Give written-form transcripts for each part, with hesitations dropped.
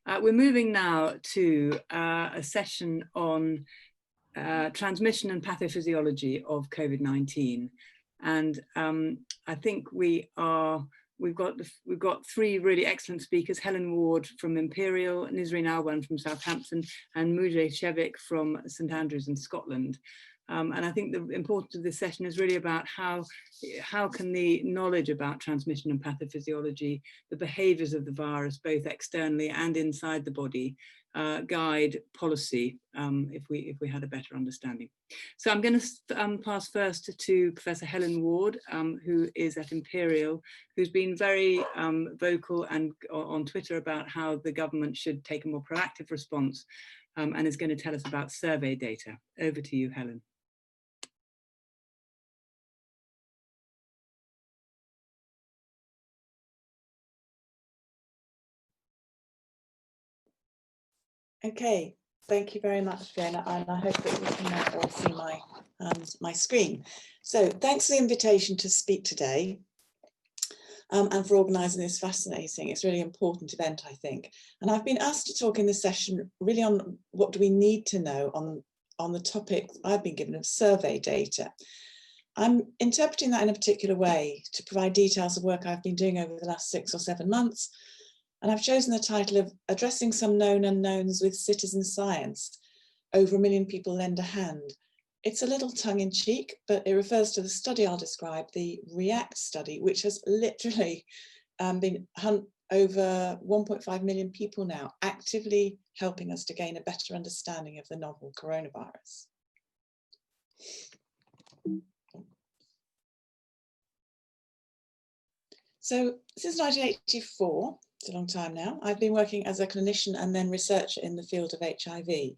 We're moving now to a session on transmission and pathophysiology of COVID-19. And I think we've got three really excellent speakers: Helen Ward from Imperial, Nisreen Alwan from Southampton, and Muge Cevik from St Andrews in Scotland. And I think the importance of this session is really about how can the knowledge about transmission and pathophysiology, the behaviours of the virus, both externally and inside the body, guide policy if we had a better understanding. So I'm going to pass first to Professor Helen Ward, who is at Imperial, who's been very vocal and on Twitter about how the government should take a more proactive response, and is going to tell us about survey data. Over to you, Helen. Okay, thank you very much, Fiona, and I hope that you can all see my screen. So thanks for the invitation to speak today and for organising this fascinating, it's a really important event, I think. And I've been asked to talk in this session really on what do we need to know on the topic I've been given of survey data. I'm interpreting that in a particular way to provide details of work I've been doing over the last 6 or 7 months. And I've chosen the title of Addressing Some Known Unknowns with Citizen Science. Over 1 million people lend a hand. It's a little tongue-in-cheek, but it refers to the study I'll describe, the REACT study, which has literally been over 1.5 million people now, actively helping us to gain a better understanding of the novel coronavirus. So since 1984, it's a long time now, I've been working as a clinician and then researcher in the field of HIV.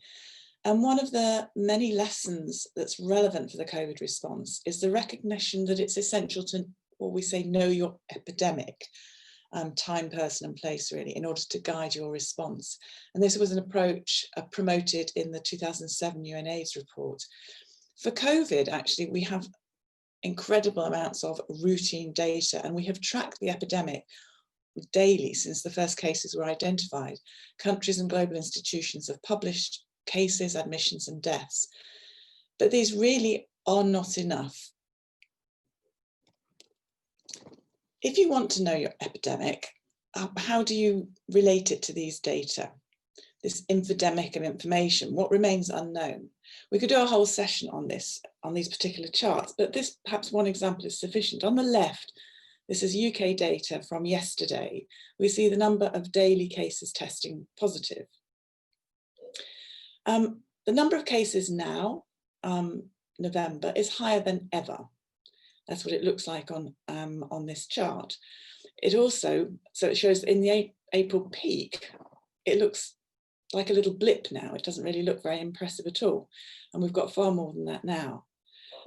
And one of the many lessons that's relevant for the COVID response is the recognition that it's essential to, what we say, know your epidemic, time, person and place really, in order to guide your response. And this was an approach promoted in the 2007 UNAIDS report. For COVID, actually, we have incredible amounts of routine data, and we have tracked the epidemic daily since the first cases were identified. Countries and global institutions have published cases, admissions and deaths, but these really are not enough. If you want to know your epidemic, how do you relate it to these data? This infodemic of information, what remains unknown? We could do a whole session on this, on these particular charts, but this perhaps one example is sufficient. On the left, this is UK data from yesterday. We see the number of daily cases testing positive. The number of cases now, November, is higher than ever. That's what it looks like on this chart. It also, so it shows in the April peak, it looks like a little blip now. It doesn't really look very impressive at all. And we've got far more than that now.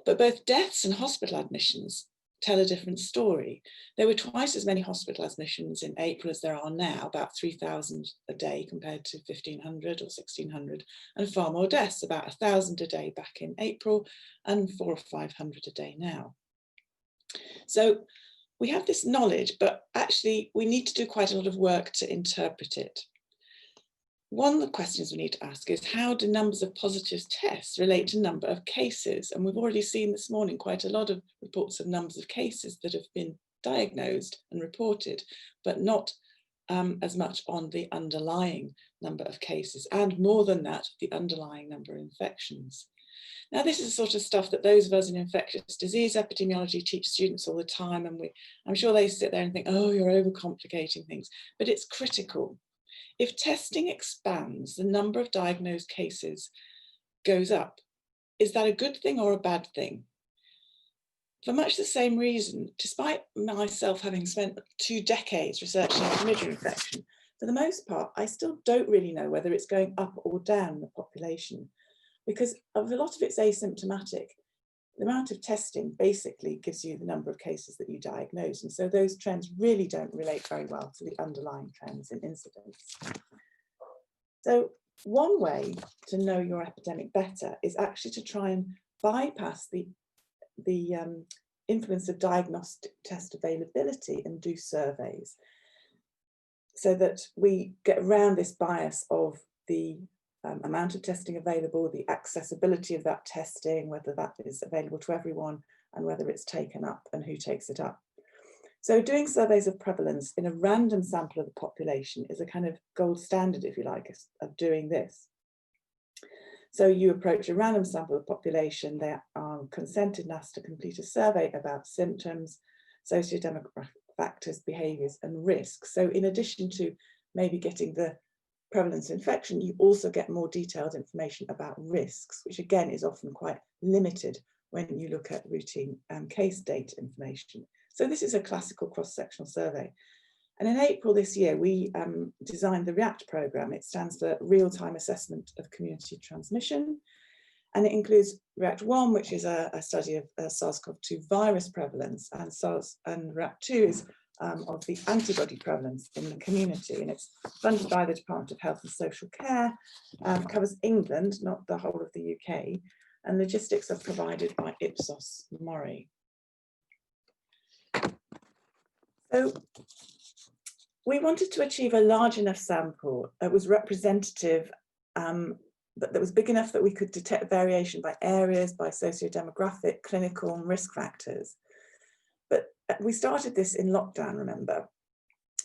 But both deaths and hospital admissions tell a different story. There were twice as many hospital admissions in April as there are now, about 3,000 a day compared to 1,500 or 1,600, and far more deaths, about 1,000 a day back in April and 400 or 500 a day now. So we have this knowledge, but actually we need to do quite a lot of work to interpret it. One of the questions we need to ask is, how do numbers of positive tests relate to number of cases? And we've already seen this morning quite a lot of reports of numbers of cases that have been diagnosed and reported, but not as much on the underlying number of cases, and more than that, the underlying number of infections. Now, this is the sort of stuff that those of us in infectious disease epidemiology teach students all the time, and I'm sure they sit there and think, oh, you're overcomplicating things, but it's critical. If testing expands, the number of diagnosed cases goes up. Is that a good thing or a bad thing? For much the same reason, despite myself having spent 2 decades researching chlamydia infection, for the most part, I still don't really know whether it's going up or down in the population, because a lot of it's asymptomatic. The amount of testing basically gives you the number of cases that you diagnose. And so those trends really don't relate very well to the underlying trends in incidence. So one way to know your epidemic better is actually to try and bypass the influence of diagnostic test availability and do surveys. so that we get around this bias of the amount of testing available, the accessibility of that testing, whether that is available to everyone and whether it's taken up and who takes it up. So doing surveys of prevalence in a random sample of the population is a kind of gold standard, if you like, of doing this. So you approach a random sample of the population, they are consented and asked to complete a survey about symptoms, socio-demographic factors, behaviours and risks. So in addition to maybe getting the prevalence of infection, you also get more detailed information about risks, which again is often quite limited when you look at routine case data information. So this is a classical cross-sectional survey. And in April this year, we designed the REACT programme. It stands for Real-Time Assessment of Community Transmission. And it includes REACT-1, which is a study of SARS-CoV-2 virus prevalence, and REACT-2 is of the antibody prevalence in the community. And it's funded by the Department of Health and Social Care, covers England, not the whole of the UK, and logistics are provided by Ipsos Mori. So we wanted to achieve a large enough sample that was representative, that was big enough that we could detect variation by areas, by socio-demographic, clinical and risk factors. But we started this in lockdown, remember?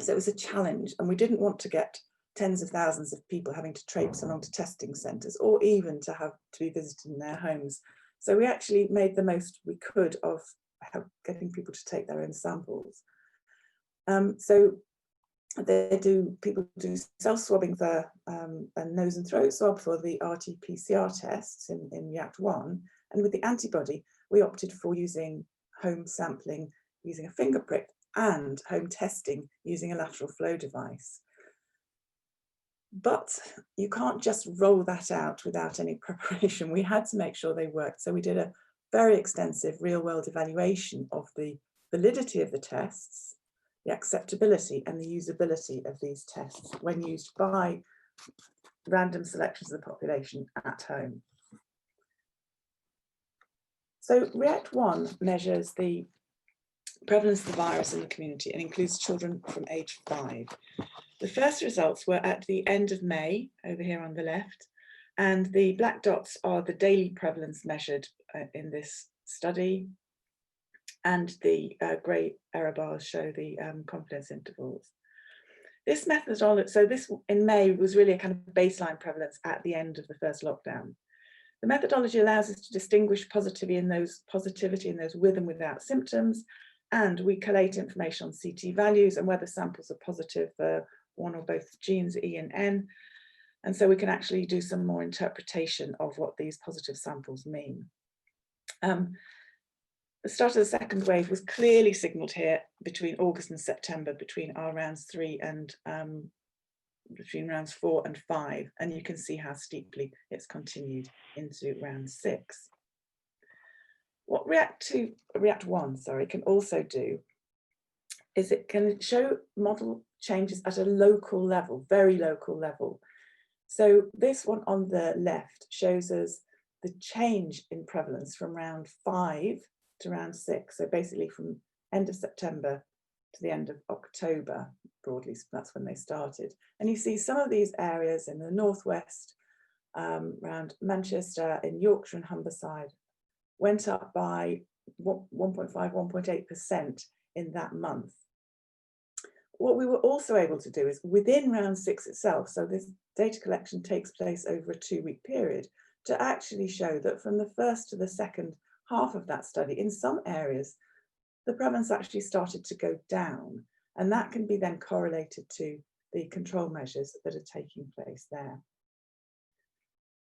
So it was a challenge, and we didn't want to get tens of thousands of people having to traipse along to testing centres, or even to have to be visited in their homes. So we actually made the most we could of getting people to take their own samples. So people do self-swabbing for a nose and throat swab for the RT-PCR tests in REACT-1, and with the antibody, we opted for using home sampling using a finger prick and home testing using a lateral flow device. But you can't just roll that out without any preparation. We had to make sure they worked. So we did a very extensive real-world evaluation of the validity of the tests, the acceptability and the usability of these tests when used by random selections of the population at home. So REACT-1 measures the prevalence of the virus in the community and includes children from age 5. The first results were at the end of May, over here on the left, and the black dots are the daily prevalence measured in this study, and the grey error bars show the confidence intervals. This methodology, so this in May was really a kind of baseline prevalence at the end of the first lockdown. The methodology allows us to distinguish positivity in those with and without symptoms, and we collate information on CT values and whether samples are positive for one or both genes, E and N. And so we can actually do some more interpretation of what these positive samples mean. The start of the second wave was clearly signalled here between August and September, between our rounds 3 and between rounds 4 and 5. And you can see how steeply it's continued into round 6. What REACT-1 can also do is it can show model changes at a local level, very local level. So this one on the left shows us the change in prevalence from round 5 to round 6. So basically from end of September to the end of October, broadly, that's when they started. And you see some of these areas in the northwest, around Manchester, in Yorkshire and Humberside, went up by 1.5, 1.8% in that month. What we were also able to do is within round 6 itself, so this data collection takes place over a 2-week period, to actually show that from the first to the second half of that study, in some areas, the prevalence actually started to go down, and that can be then correlated to the control measures that are taking place there.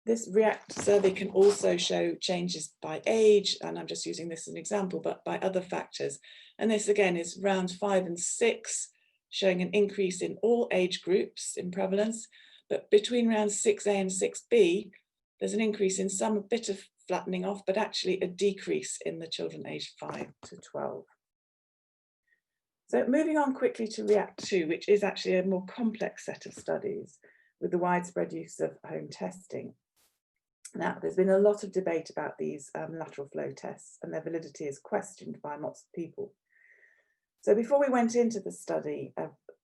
This REACT survey can also show changes by age, and I'm just using this as an example, but by other factors. And this again is rounds 5 and 6, showing an increase in all age groups in prevalence, but between rounds 6A and 6B, there's an increase in some, a bit of flattening off, but actually a decrease in the children aged 5 to 12. So moving on quickly to REACT-2, which is actually a more complex set of studies with the widespread use of home testing. Now, there's been a lot of debate about these lateral flow tests, and their validity is questioned by lots of people. So before we went into the study,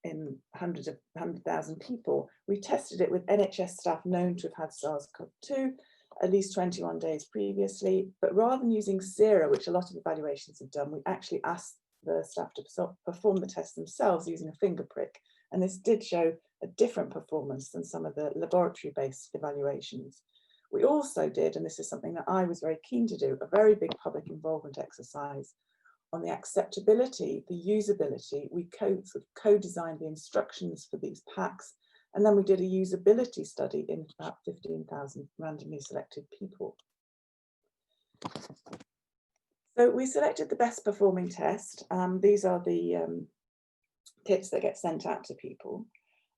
in 100,000 people, we tested it with NHS staff known to have had SARS-CoV-2 at least 21 days previously. But rather than using sera, which a lot of evaluations have done, we actually asked the staff to perform the test themselves using a finger prick. And this did show a different performance than some of the laboratory-based evaluations. We also did, and this is something that I was very keen to do, a very big public involvement exercise on the acceptability, the usability. We co-designed the instructions for these packs, and then we did a usability study in about 15,000 randomly selected people. So we selected the best performing test. These are the kits that get sent out to people.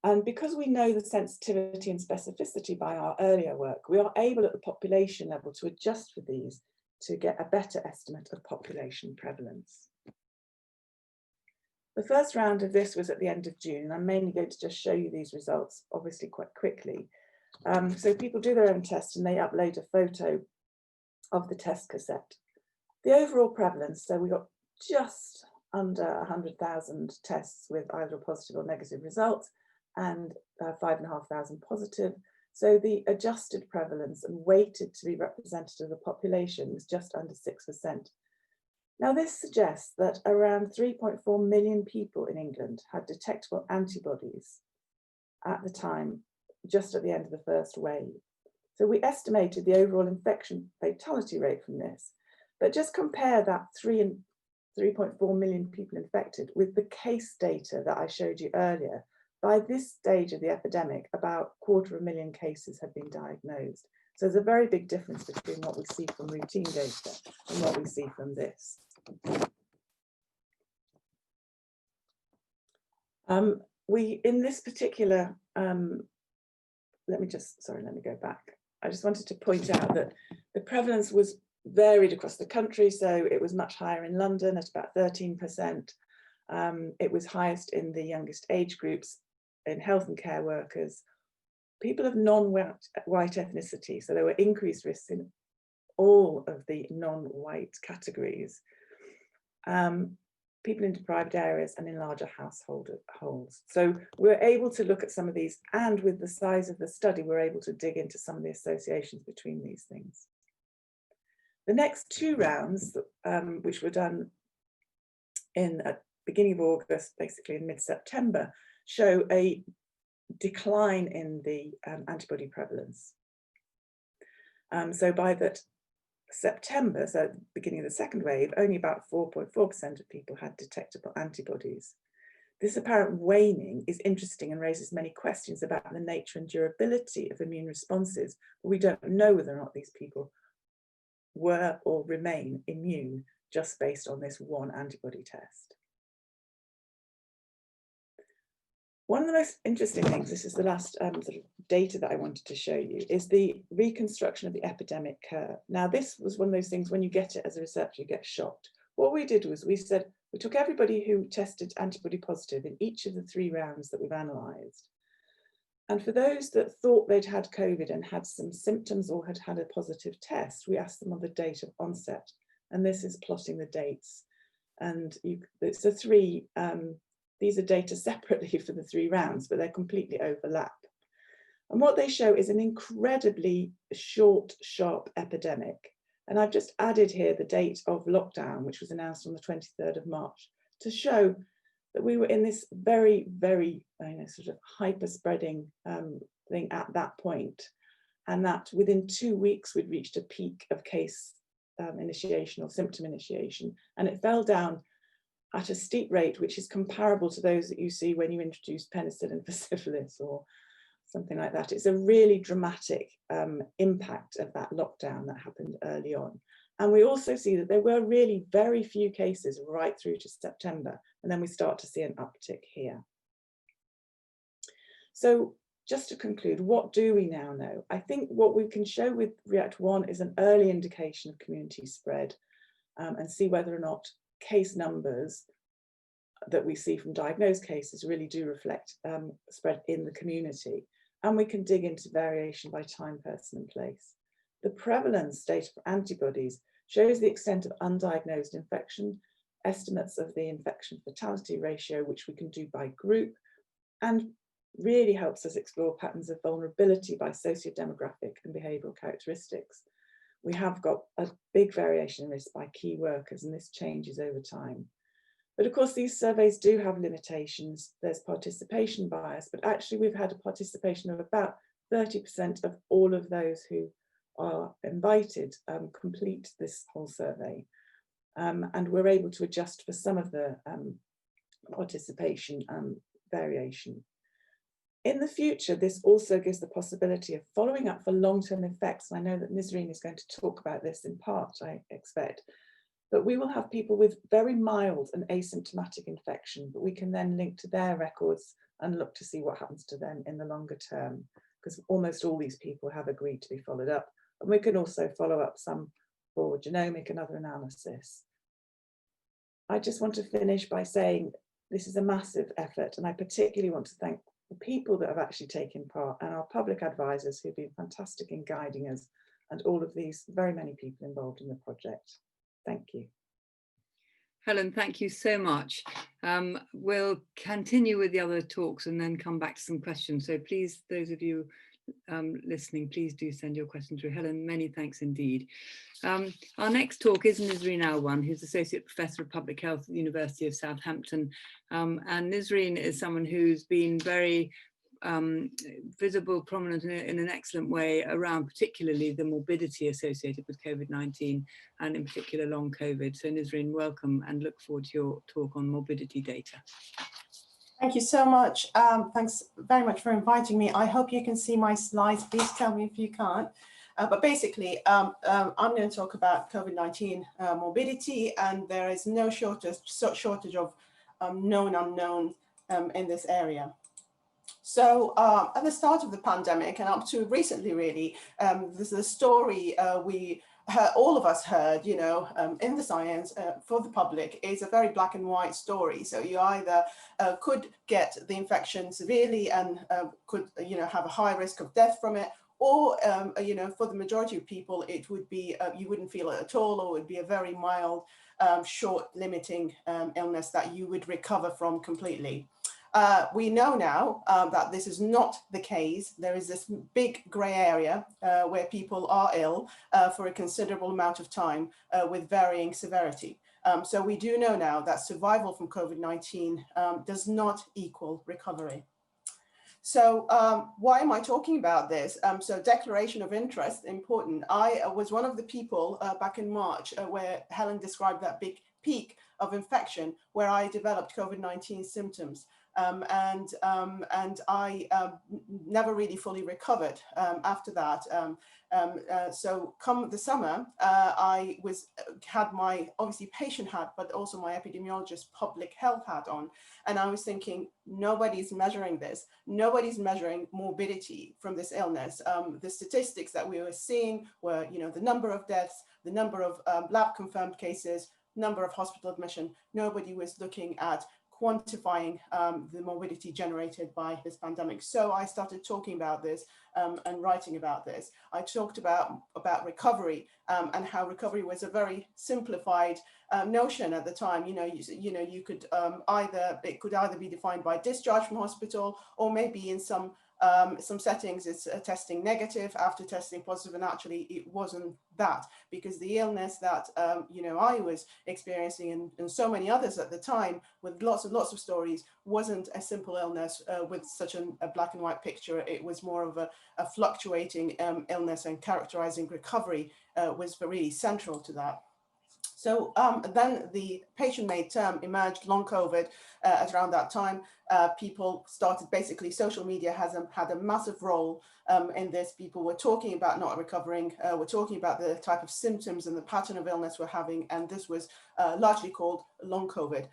And because we know the sensitivity and specificity by our earlier work, we are able at the population level to adjust for these to get a better estimate of population prevalence. The first round of this was at the end of June, and I'm mainly going to just show you these results, obviously quite quickly. So people do their own test and they upload a photo of the test cassette. The overall prevalence, so we got just under 100,000 tests with either a positive or negative result, and 5,500 positive. So the adjusted prevalence and weighted to be representative of the population was just under 6%. Now this suggests that around 3.4 million people in England had detectable antibodies at the time, just at the end of the first wave. So we estimated the overall infection fatality rate from this, but just compare that 3.4 million people infected with the case data that I showed you earlier. By this stage of the epidemic, about 250,000 cases have been diagnosed. So there's a very big difference between what we see from routine data and what we see from this. In this particular, let me go back. I just wanted to point out that the prevalence was varied across the country. So it was much higher in London at about 13%. It was highest in the youngest age groups, in health and care workers, people of non-white ethnicity. So there were increased risks in all of the non-white categories. People in deprived areas and in larger households. So we're able to look at some of these, and with the size of the study, we're able to dig into some of the associations between these things. The next two rounds, which were done in at beginning of August, basically in mid-September, show a decline in the antibody prevalence. So by that September, so at the beginning of the second wave, only about 4.4% of people had detectable antibodies. This apparent waning is interesting and raises many questions about the nature and durability of immune responses, but we don't know whether or not these people were or remain immune just based on this one antibody test. One of the most interesting things, this is the last sort of data that I wanted to show you, is the reconstruction of the epidemic curve. Now, this was one of those things when you get it as a researcher, you get shocked. What we did was we said, we took everybody who tested antibody positive in each of the 3 rounds that we've analysed. And for those that thought they'd had COVID and had some symptoms or had had a positive test, we asked them on the date of onset. And this is plotting the dates. And it's the 3, these are data separately for the 3 rounds, but they're completely overlap. And what they show is an incredibly short, sharp epidemic. And I've just added here the date of lockdown, which was announced on the 23rd of March, to show that we were in this very, very sort of hyper spreading thing at that point. And that within 2 weeks, we'd reached a peak of case initiation or symptom initiation. And it fell down at a steep rate, which is comparable to those that you see when you introduce penicillin for syphilis or something like that. It's a really dramatic impact of that lockdown that happened early on. And we also see that there were really very few cases right through to September, and then we start to see an uptick here. So just to conclude, what do we now know? I think what we can show with REACT-1 is an early indication of community spread and see whether or not case numbers that we see from diagnosed cases really do reflect spread in the community. And we can dig into variation by time, person and place. The prevalence data for antibodies shows the extent of undiagnosed infection, estimates of the infection fatality ratio, which we can do by group, and really helps us explore patterns of vulnerability by socio-demographic and behavioural characteristics. We have got a big variation in risk by key workers, and this changes over time. But of course, these surveys do have limitations. There's participation bias, but actually we've had a participation of about 30% of all of those who are invited complete this whole survey. And we're able to adjust for some of the participation variation. In the future, this also gives the possibility of following up for long-term effects. I know that Nisreen is going to talk about this in part, I expect. But we will have people with very mild and asymptomatic infection, but we can then link to their records and look to see what happens to them in the longer term, because almost all these people have agreed to be followed up. And we can also follow up some for genomic and other analysis. I just want to finish by saying this is a massive effort, and I particularly want to thank the people that have actually taken part and our public advisors who've been fantastic in guiding us, and all of these very many people involved in the project. Thank you. Helen, thank you so much. We'll continue with the other talks and then come back to some questions. So please, those of you listening, please do send your questions through. Helen, many thanks indeed. Our next talk is Nisreen Alwan, who's Associate Professor of Public Health at the University of Southampton. And Nisreen is someone who's been very visible, prominent in an excellent way around particularly the morbidity associated with COVID-19 and in particular long COVID. So Nisreen, welcome and look forward to your talk on morbidity data. Thank you so much. Thanks very much for inviting me. I hope you can see my slides. Please tell me if you can't. But basically, I'm going to talk about COVID-19 morbidity, and there is no shortage of known unknowns in this area. So at the start of the pandemic and up to recently, really, there's a story all of us heard, you know, in the science for the public is a very black and white story. So you either could get the infection severely and could, you know, have a high risk of death from it, or, you know, for the majority of people, it would be, you wouldn't feel it at all, or it would be a very mild, short limiting illness that you would recover from completely. We know now that this is not the case. There is this big grey area where people are ill for a considerable amount of time with varying severity. So we do know now that survival from COVID-19 does not equal recovery. So why am I talking about this? So declaration of interest, important. I was one of the people back in March where Helen described that big peak of infection where I developed COVID-19 symptoms. And I never really fully recovered after that. So come the summer, I had my, obviously patient hat, but also my epidemiologist public health hat on. And I was thinking, nobody's measuring this. Nobody's measuring morbidity from this illness. The statistics that we were seeing were, you know, the number of deaths, the number of lab confirmed cases, number of hospital admission. Nobody was looking at quantifying the morbidity generated by this pandemic. So I started talking about this and writing about this. I talked about recovery and how recovery was a very simplified notion at the time. You could it could either be defined by discharge from hospital, or maybe in some settings it's testing negative after testing positive, and actually it wasn't that, because the illness that I was experiencing and so many others at the time with lots and lots of stories wasn't a simple illness with such a black and white picture. It was more of a fluctuating illness, and characterizing recovery was really central to that. So then the patient-made term emerged, long COVID, at around that time. People started, basically social media had a massive role in this. People were talking about not recovering, were talking about the type of symptoms and the pattern of illness we're having, and this was largely called long COVID.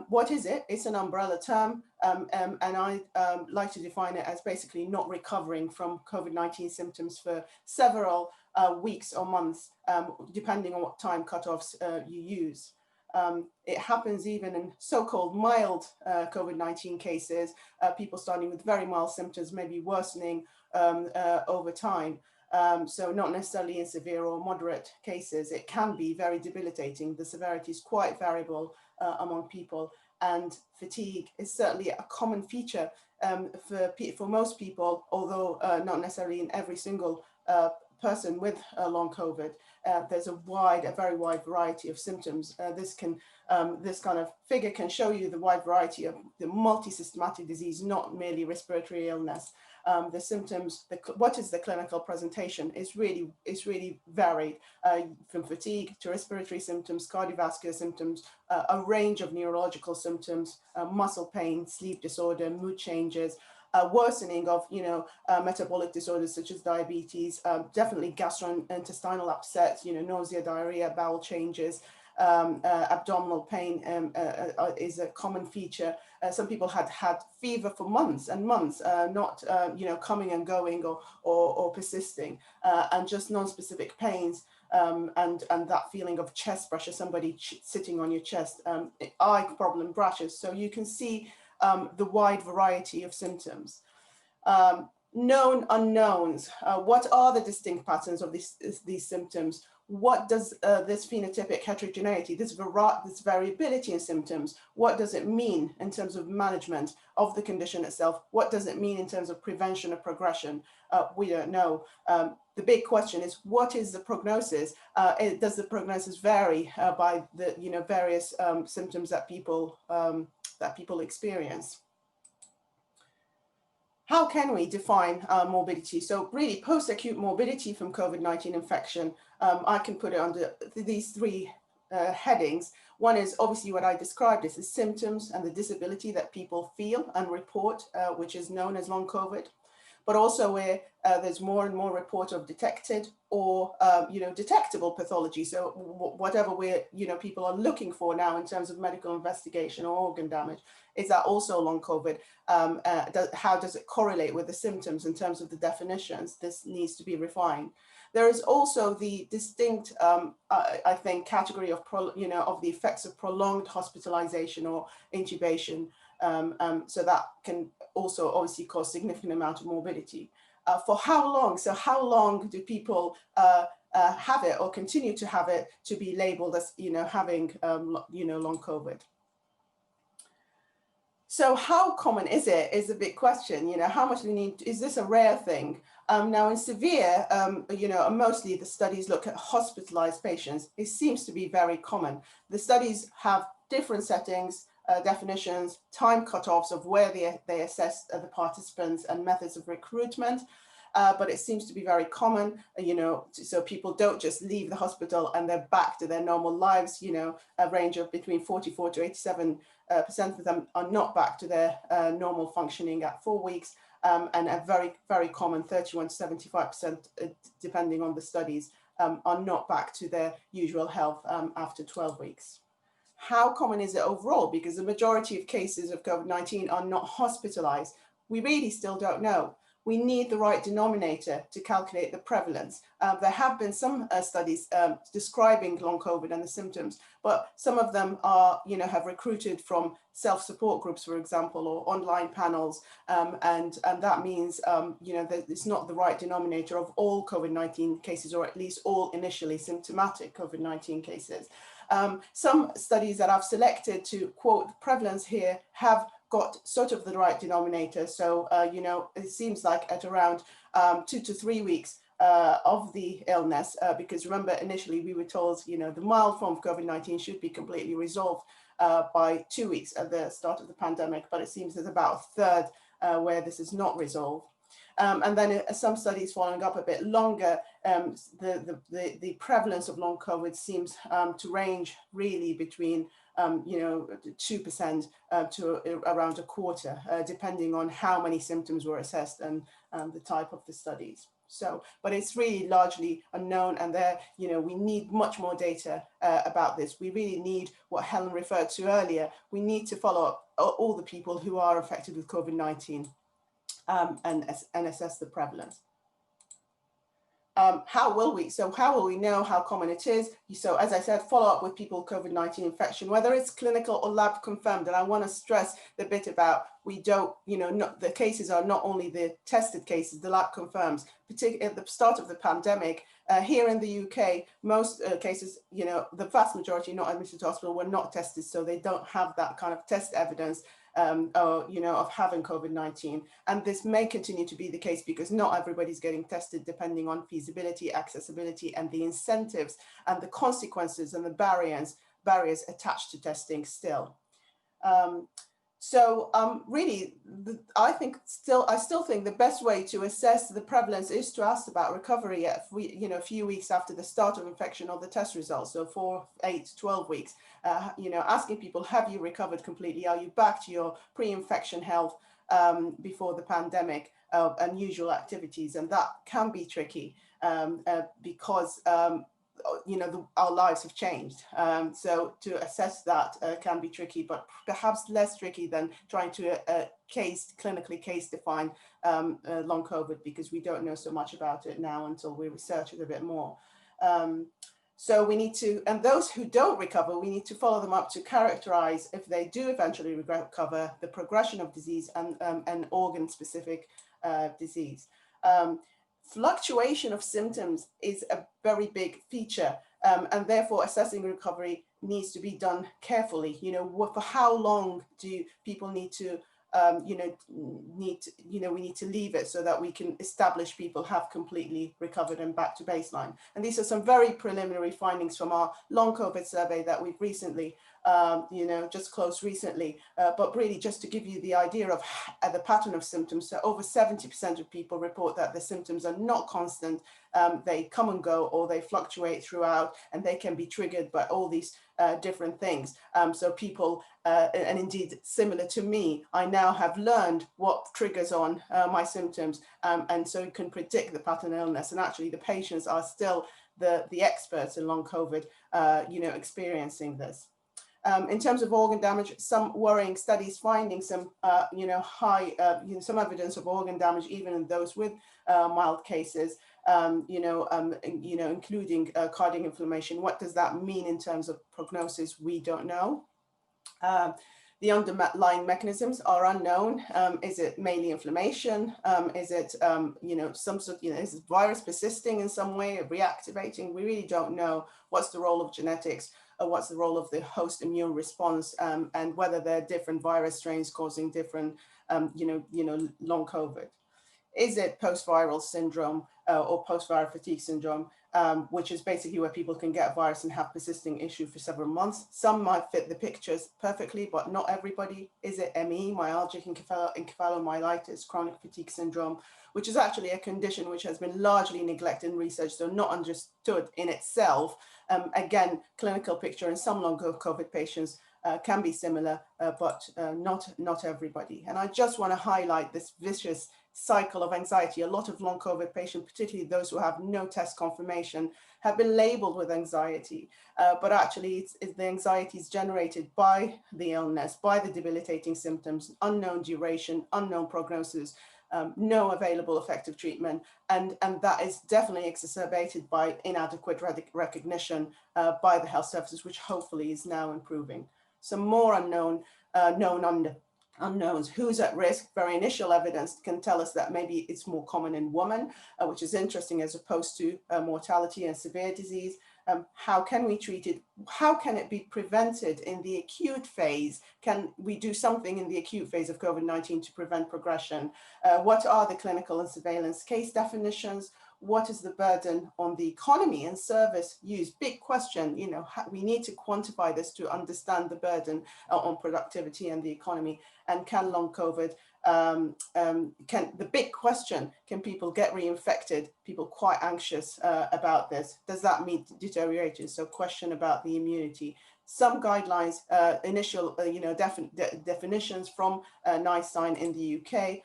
What is it? It's an umbrella term, and I like to define it as basically not recovering from COVID-19 symptoms for several weeks or months, depending on what time cutoffs you use. It happens even in so-called mild COVID-19 cases, people starting with very mild symptoms, maybe worsening over time. So not necessarily in severe or moderate cases. It can be very debilitating. The severity is quite variable among people. and fatigue is certainly a common feature for most people, although not necessarily in every single person with long COVID. There's a very wide variety of symptoms. This kind of figure can show you the wide variety of the multi-systematic disease, not merely respiratory illness. The symptoms, what is the clinical presentation is really varied, from fatigue to respiratory symptoms, cardiovascular symptoms, a range of neurological symptoms, muscle pain, sleep disorder, mood changes, worsening of metabolic disorders such as diabetes, definitely gastrointestinal upset, nausea, diarrhea, bowel changes. Abdominal pain is a common feature. Some people had fever for months and months, not coming and going or persisting, and just non-specific pains, and that feeling of chest pressure, somebody sitting on your chest, eye problem, brushes. So you can see the wide variety of symptoms. Known unknowns. What are the distinct patterns of these symptoms? What does this phenotypic heterogeneity, this variability in symptoms, what does it mean in terms of management of the condition itself? What does it mean in terms of prevention of progression? We don't know. The big question is, what is the prognosis? Does the prognosis vary by the various symptoms that people experience? How can we define morbidity? So really post-acute morbidity from COVID-19 infection, I can put it under these three headings. One is obviously what I described as the symptoms and the disability that people feel and report, which is known as long COVID, but also where there's more and more report of detected or detectable pathology. So whatever people are looking for now in terms of medical investigation or organ damage, is that also long COVID? How does it correlate with the symptoms in terms of the definitions? This needs to be refined. There is also the distinct, I think, category of of the effects of prolonged hospitalization or intubation. So that can also obviously cause significant amount of morbidity. For how long? So how long do people have it or continue to have it to be labeled as having long COVID? So how common is it is a big question. How much do we need? Is this a rare thing? Now in severe, mostly the studies look at hospitalized patients. It seems to be very common. The studies have different settings, definitions, time cutoffs of where they assess the participants and methods of recruitment. But it seems to be very common, so people don't just leave the hospital and they're back to their normal lives. A range of between 44 to 87% of them are not back to their normal functioning at 4 weeks, and a very, very common 31 to 75%, depending on the studies, are not back to their usual health after 12 weeks. How common is it overall? Because the majority of cases of COVID-19 are not hospitalized. We really still don't know. We need the right denominator to calculate the prevalence. There have been some studies describing long COVID and the symptoms, but some of them are, have recruited from self-support groups, for example, or online panels, and that means, that it's not the right denominator of all COVID-19 cases, or at least all initially symptomatic COVID-19 cases. Some studies that I've selected to quote prevalence here have got sort of the right denominator. So, it seems like at around 2 to 3 weeks of the illness, because remember, initially we were told, the mild form of COVID-19 should be completely resolved by 2 weeks at the start of the pandemic, but it seems there's about a third where this is not resolved. And then some studies following up a bit longer, the prevalence of long COVID seems to range really between 2% to around a quarter, depending on how many symptoms were assessed and the type of the studies. So, but it's really largely unknown, and there, we need much more data about this. We really need what Helen referred to earlier. We need to follow up all the people who are affected with COVID-19 and assess the prevalence. how will we know how common it is? So as I said, follow up with people with COVID-19 infection, whether it's clinical or lab confirmed. And I want to stress the bit about we don't, the cases are not only the tested cases, the lab confirms, particularly at the start of the pandemic. Here in the UK, most cases, the vast majority not admitted to hospital were not tested, so they don't have that kind of test evidence of having COVID-19. And this may continue to be the case because not everybody's getting tested, depending on feasibility, accessibility, and the incentives and the consequences and the barriers attached to testing still. Really, I still think the best way to assess the prevalence is to ask about recovery at a few weeks after the start of infection or the test results. So 4, 8, 12 weeks, asking people, have you recovered completely? Are you back to your pre-infection health before the pandemic, unusual activities? And that can be tricky because our lives have changed. So to assess that can be tricky, but perhaps less tricky than trying to clinically case define long COVID, because we don't know so much about it now until we research it a bit more. So we need to, and those who don't recover, we need to follow them up to characterize, if they do eventually recover, the progression of disease and organ-specific disease. Fluctuation of symptoms is a very big feature, and therefore assessing recovery needs to be done carefully. For how long do people need to, we need to leave it so that we can establish people have completely recovered and back to baseline. And these are some very preliminary findings from our long COVID survey that we've recently, just closed recently, but really just to give you the idea of the pattern of symptoms. So over 70% of people report that the symptoms are not constant. They come and go, or they fluctuate throughout, and they can be triggered by all these different things. So people, and indeed similar to me, I now have learned what triggers on my symptoms, and so you can predict the pattern of illness. And actually the patients are still the experts in long COVID, experiencing this. In terms of organ damage, some worrying studies finding some, some evidence of organ damage even in those with mild cases, including cardiac inflammation. What does that mean in terms of prognosis? We don't know. The underlying mechanisms are unknown. Is it mainly inflammation? Is it, some sort, is the virus persisting in some way, reactivating? We really don't know. What's the role of genetics? What's the role of the host immune response, and whether there are different virus strains causing different, long COVID. Is it post-viral syndrome or post-viral fatigue syndrome, which is basically where people can get a virus and have persisting issue for several months? Some might fit the pictures perfectly, but not everybody. Is it ME, myalgic encephalomyelitis, chronic fatigue syndrome, which is actually a condition which has been largely neglected in research, so not understood in itself. Again, clinical picture in some long COVID patients can be similar, but not everybody. And I just want to highlight this vicious cycle of anxiety. A lot of long COVID patients, particularly those who have no test confirmation, have been labeled with anxiety, but actually the anxiety is generated by the illness, by the debilitating symptoms, unknown duration, unknown prognosis, no available effective treatment, and that is definitely exacerbated by inadequate recognition by the health services, which hopefully is now improving. Some more unknowns. Who's at risk? Very initial evidence can tell us that maybe it's more common in women, which is interesting, as opposed to mortality and severe disease. How can we treat it? How can it be prevented in the acute phase? Can we do something in the acute phase of COVID-19 to prevent progression? What are the clinical and surveillance case definitions? What is the burden on the economy and service use? Big question. We need to quantify this to understand the burden on productivity and the economy. And can long COVID, the big question, can people get reinfected? People quite anxious about this. Does that mean deterioration? So question about the immunity. Some guidelines, initial, definitions from Nisreen in the UK.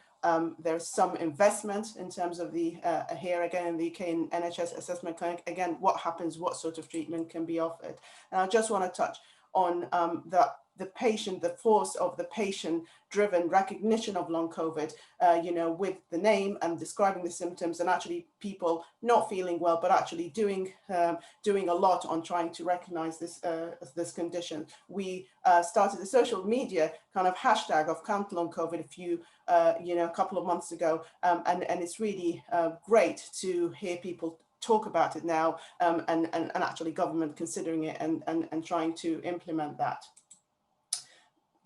There's some investment in terms of the, here again in the UK in NHS assessment clinic, again, what happens, what sort of treatment can be offered. And I just want to touch on the patient, the force of the patient-driven recognition of long COVID, you know, with the name and describing the symptoms, and actually people not feeling well, but actually doing a lot on trying to recognize this condition. We started a social media kind of hashtag of Count Long COVID a couple of months ago, and it's really great to hear people talk about it now, and actually government considering it and trying to implement that.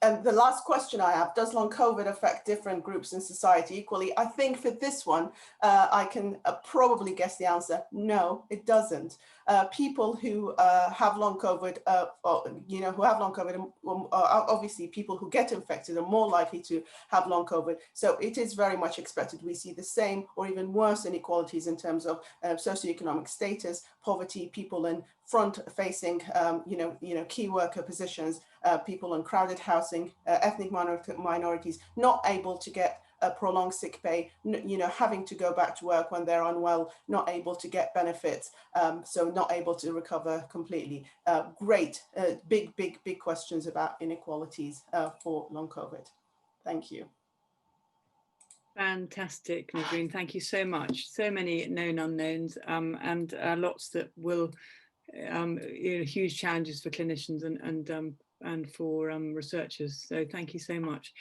And the last question I have, does long COVID affect different groups in society equally? I think for this one, I can probably guess the answer. No, it doesn't. People who have long COVID, obviously people who get infected are more likely to have long COVID. So it is very much expected. We see the same or even worse inequalities in terms of socioeconomic status, poverty, people in front-facing, key worker positions, people in crowded housing, ethnic minorities, not able to get prolonged sick pay, having to go back to work when they're unwell, not able to get benefits, so not able to recover completely. Big questions about inequalities for long COVID. Thank you. Fantastic, Nisreen. Thank you so much. So many known unknowns, and lots that will, huge challenges for clinicians and for researchers. So thank you so much.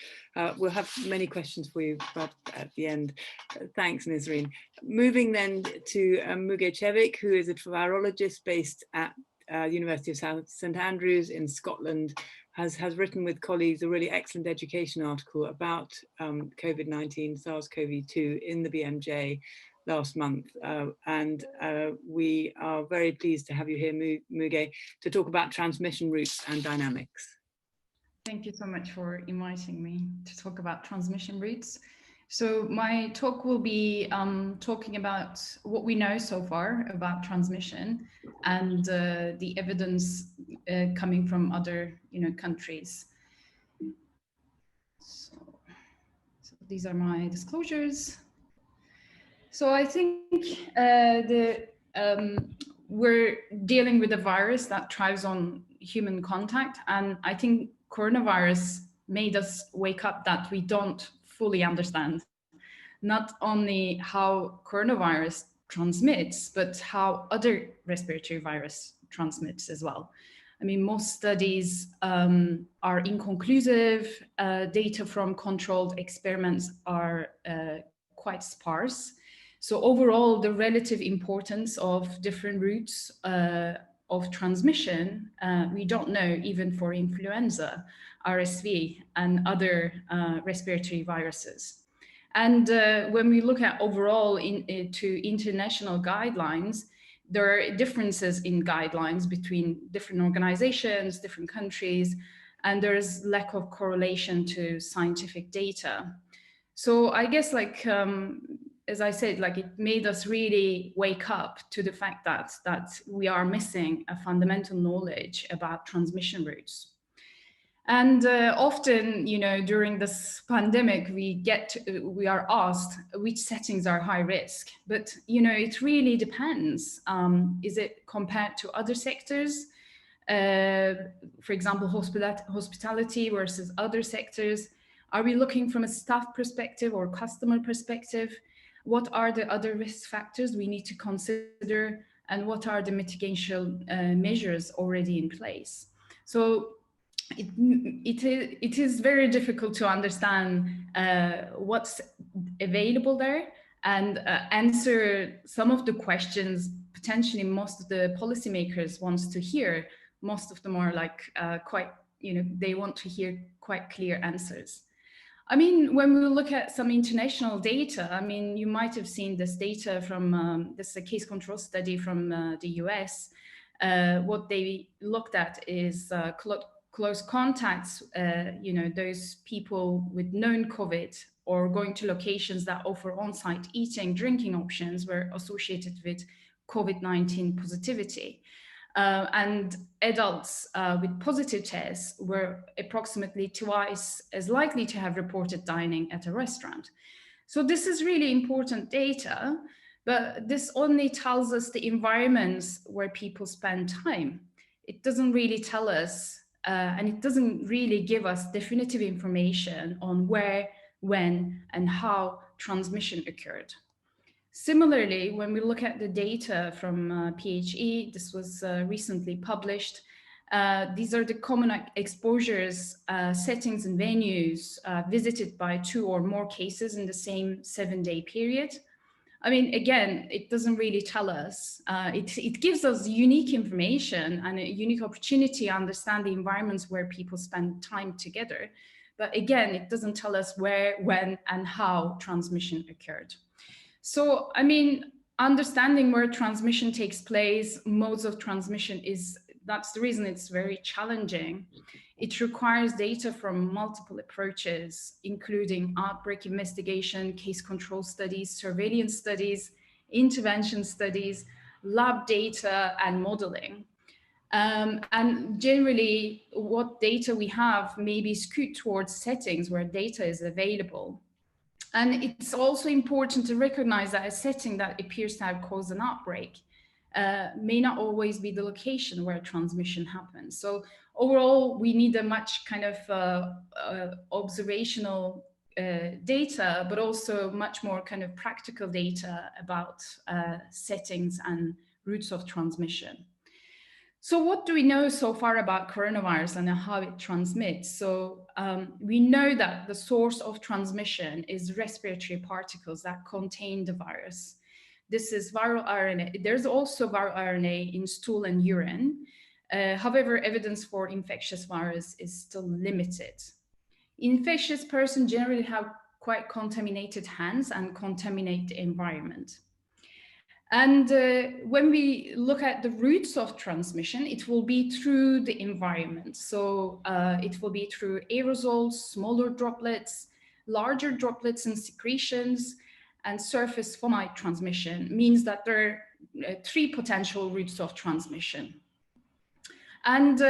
We'll have many questions for you at the end. Thanks, Nisreen. Moving then to Muge Cevik, who is a virologist based at University of St Andrews in Scotland, has written with colleagues a really excellent education article about COVID-19, SARS-CoV-2 in the BMJ last month. And we are very pleased to have you here, Muge, to talk about transmission routes and dynamics. Thank you so much for inviting me to talk about transmission routes. So my talk will be talking about what we know so far about transmission and the evidence coming from other countries. So these are my disclosures. So I think we're dealing with a virus that thrives on human contact, and I think coronavirus made us wake up that we don't fully understand not only how coronavirus transmits, but how other respiratory virus transmits as well. I mean, most studies are inconclusive. Data from controlled experiments are quite sparse. So overall, the relative importance of different routes of transmission, we don't know even for influenza, RSV, and other respiratory viruses. And when we look at overall to international guidelines, there are differences in guidelines between different organizations, different countries, and there's lack of correlation to scientific data. So I guess as I said, it made us really wake up to the fact that we are missing a fundamental knowledge about transmission routes. And often, during this pandemic, we are asked which settings are high risk, but it really depends. Is it compared to other sectors? For example, hospitality versus other sectors. Are we looking from a staff perspective or customer perspective? What are the other risk factors we need to consider, and what are the mitigation measures already in place? So it is very difficult to understand what's available there and answer some of the questions potentially most of the policymakers wants to hear. Most of them are they want to hear quite clear answers. I mean, when we look at some international data, I mean, you might have seen this data from this is a case control study from the US. What they looked at is close contacts, those people with known COVID or going to locations that offer on-site eating, drinking options were associated with COVID-19 positivity. And adults with positive tests were approximately twice as likely to have reported dining at a restaurant. So this is really important data, but this only tells us the environments where people spend time. It doesn't really tell us and it doesn't really give us definitive information on where, when, and how transmission occurred. Similarly, when we look at the data from PHE, this was recently published. These are the common exposures, settings, and venues visited by 2 or more cases in the same 7-day period. I mean, again, it doesn't really tell us. It gives us unique information and a unique opportunity to understand the environments where people spend time together. But again, it doesn't tell us where, when, and how transmission occurred. So, I mean, understanding where transmission takes place, modes of transmission that's the reason it's very challenging. It requires data from multiple approaches, including outbreak investigation, case control studies, surveillance studies, intervention studies, lab data, and modeling. And generally, what data we have may be skewed towards settings where data is available. And it's also important to recognize that a setting that appears to have caused an outbreak may not always be the location where transmission happens. So overall, we need a much kind of observational data, but also much more kind of practical data about settings and routes of transmission. So what do we know so far about coronavirus and how it transmits? So we know that the source of transmission is respiratory particles that contain the virus. This is viral RNA. There's also viral RNA in stool and urine. However, evidence for infectious virus is still limited. Infectious persons generally have quite contaminated hands and contaminate the environment. And when we look at the routes of transmission, it will be through the environment. So it will be through aerosols, smaller droplets, larger droplets and secretions, and surface fomite transmission. Means that there are 3 potential routes of transmission. And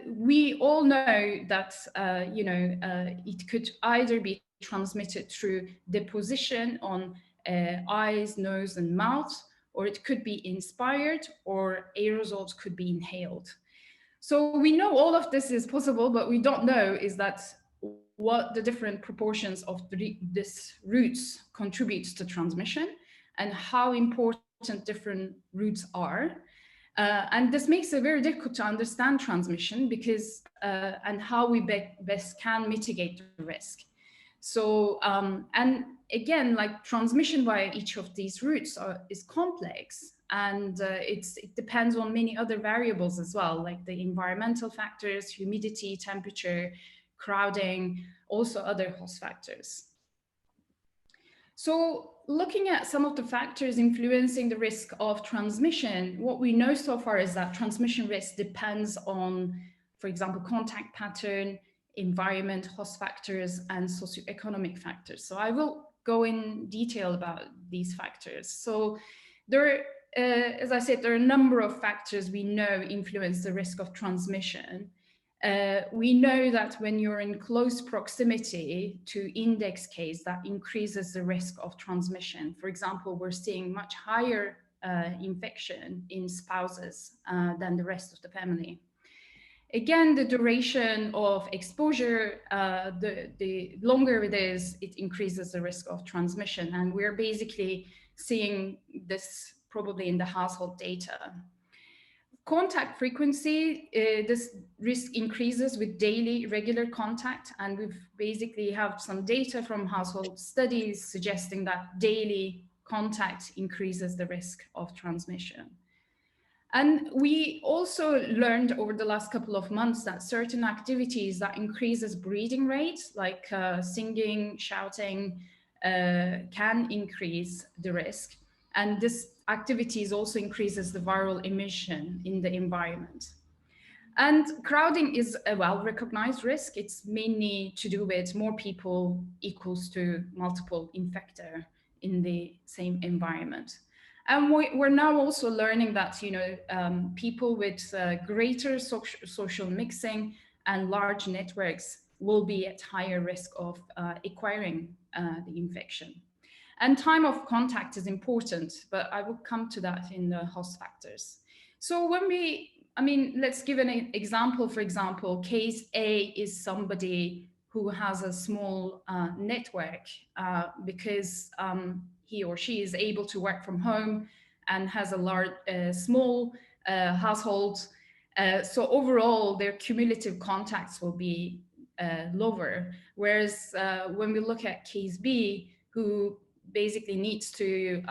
we all know that it could either be transmitted through deposition on eyes, nose, and mouth, or it could be inspired, or aerosols could be inhaled. So we know all of this is possible, but we don't know is that what the different proportions of this routes contributes to transmission and how important different routes are. And this makes it very difficult to understand transmission because, and how we best can mitigate the risk. So, and again, like transmission via each of these routes is complex, and it depends on many other variables as well, like the environmental factors, humidity, temperature, crowding, also other host factors. So looking at some of the factors influencing the risk of transmission, what we know so far is that transmission risk depends on, for example, contact pattern, environment, host factors, and socioeconomic factors. So I will go in detail about these factors. So there, as I said, there are a number of factors we know influence the risk of transmission. We know that when you're in close proximity to index case, that increases the risk of transmission. For example, we're seeing much higher infection in spouses than the rest of the family. Again, the duration of exposure, the longer it is, it increases the risk of transmission. And we're basically seeing this probably in the household data. Contact frequency, this risk increases with daily regular contact. And we've basically have some data from household studies suggesting that daily contact increases the risk of transmission. And we also learned over the last couple of months that certain activities that increases breathing rate, like singing, shouting, can increase the risk. And this activities also increases the viral emission in the environment. And crowding is a well-recognized risk. It's mainly to do with more people equals to multiple infector in the same environment. And we're now also learning that, people with greater social mixing and large networks will be at higher risk of acquiring the infection. And time of contact is important, but I will come to that in the host factors. So when we I mean, let's give an example. For example, case A is somebody who has a small network because he or she is able to work from home and has a large, small household. So overall, their cumulative contacts will be lower. Whereas when we look at case B, who basically needs to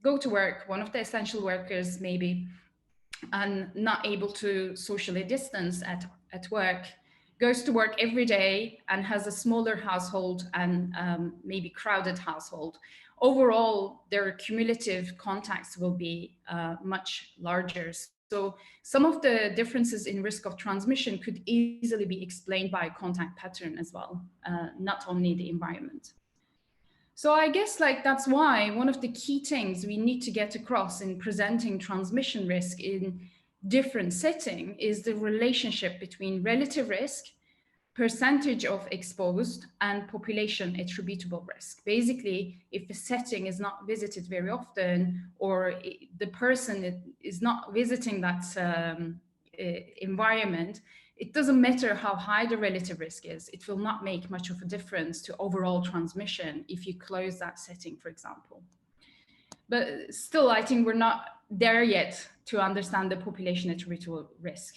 go to work, one of the essential workers maybe, and not able to socially distance at work, goes to work every day and has a smaller household and maybe crowded household. Overall, their cumulative contacts will be much larger. So some of the differences in risk of transmission could easily be explained by contact pattern as well, not only the environment. So I guess that's why one of the key things we need to get across in presenting transmission risk in different setting is the relationship between relative risk, percentage of exposed, and population attributable risk. Basically, if a setting is not visited very often, or the person is not visiting that environment, it doesn't matter how high the relative risk is. It will not make much of a difference to overall transmission if you close that setting, for example. But still, I think we're not there yet to understand the population attributable risk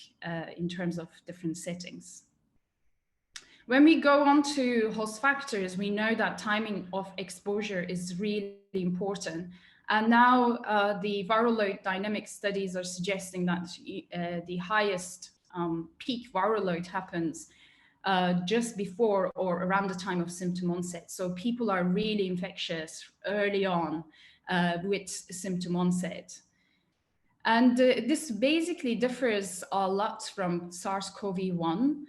in terms of different settings. When we go on to host factors, we know that timing of exposure is really important. And now the viral load dynamic studies are suggesting that the highest peak viral load happens just before or around the time of symptom onset. So people are really infectious early on with symptom onset. And this basically differs a lot from SARS-CoV-1.